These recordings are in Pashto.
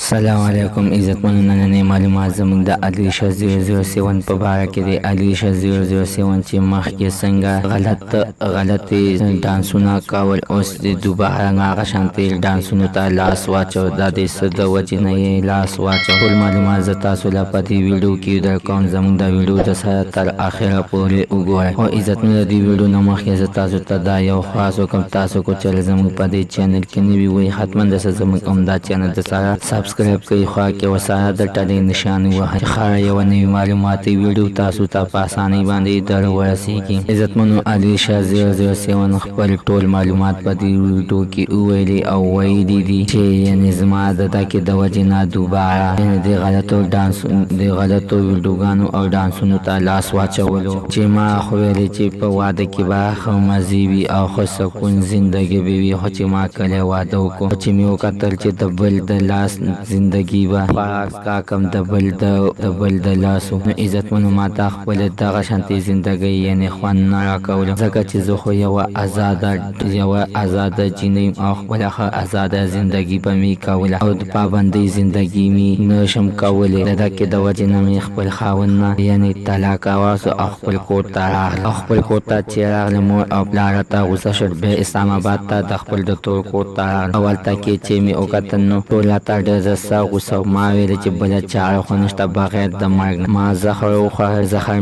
السلام علیکم عزتمنو. نننې معلومات زموږ د علیشه 007 په باره کې دی. علیشه 007 چې مخکې څنګه غلطې ډانسونه کول، اوس د دوباره هغه شانتې ډانسونو ته لاس واچو. دا د څه د وجې نه یې لاس واچو؟ ټول معلومات زه تاسو له په دې ویډیو کې درکوم. زموږ د ویډیو د سره تر اخره پورې وګورئ. او عزتمنو، د دې ویډیو نه مخکې زه تاسو ته دا یو خاص وکړم، تاسو کو چې زموږ په دې چینل کې نوي وئ حتما د زموږ همدا چینل د سره سبسکرایب کړئ، خوا کې وساره د ټلې نشان ووهئ، خاړه یوه نوې معلوماتي ویډیو تاسو ته په اسانۍ باندې در ورسیږي. عزتمنو، علیشه 007 خپل ټول معلومات په دې ویډیو کې وویلي او ویلي دي چې یعنې زما د دکې د وجې نه دوباره یعنې د غلطو ویډیوګانو او ډانسونو ته لاس واچولو، چې ما خو ویلې چې په واده کې به ښه مزې وي او ښه سکون زندګي به وي، خو چې ما کله واده وکړو چې مې وکتل چې د بل د لاس زندگی به پاک کاکم د بل د لاسو. نو عزتمنو، ما ته خپل دغه شانتې زندګۍ یعنې خوند نه راکولو، ځکه چې زه خو یوه آزاده جینۍ او خپله ښه آزاده زندګي به مې کوله او د پابندۍ زندګي مې نه شم کولی. د دکې د وجې نه مې خپل خاوند نه یعنې طلاق واخیستو او خپل کور ته راغلم. او خپل کور ته چې راغلم، مور او پلاره ته غوسه شول. بیا اسلام آباد ته د خپل د تور کور ته راغلم. او هلته کې چې مې وکتل نو ټول راته ډېر زه غوسه. ما ویل چې بله چاره خو نشته بغیر د مرګ نه. ما زهر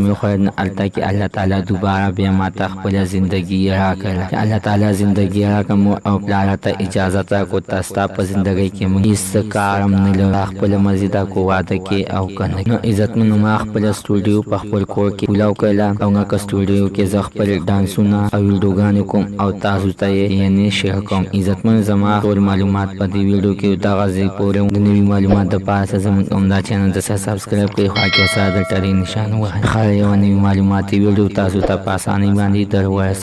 مې وخوړل. نو هلته کې الله تعالی دوباره بیا ما ته خپله زندګي راکړله، چې الله تعالی زندګي راکړه. مور او پلاره ته اجازت راکړو ته ستا په زندګۍ کې موږ هېڅ کار هم نه لرو، خپله مرضي ده کو واده کې او که نه. نو عزتمنو، ما خپله سټوډیو په خپل کور کې کولاو کړله او هغه سټوډیو کې زه خپل ډانسونه او ویډیوګانې کوم او تاسو ته یې یعنې شیر کوم. عزتمنو، زما ټول معلومات په دې ویډیو کې دغه ځای پورې د نوي معلومات دپاره زموږ همدا چینل ته سبسکرایب کړئ، خوا کې ورسره د ټلې نشان ووهئ، خاړه یوه نوې معلوماتي ویډیو تاسو ته په اسانۍ باندې در ورسوي.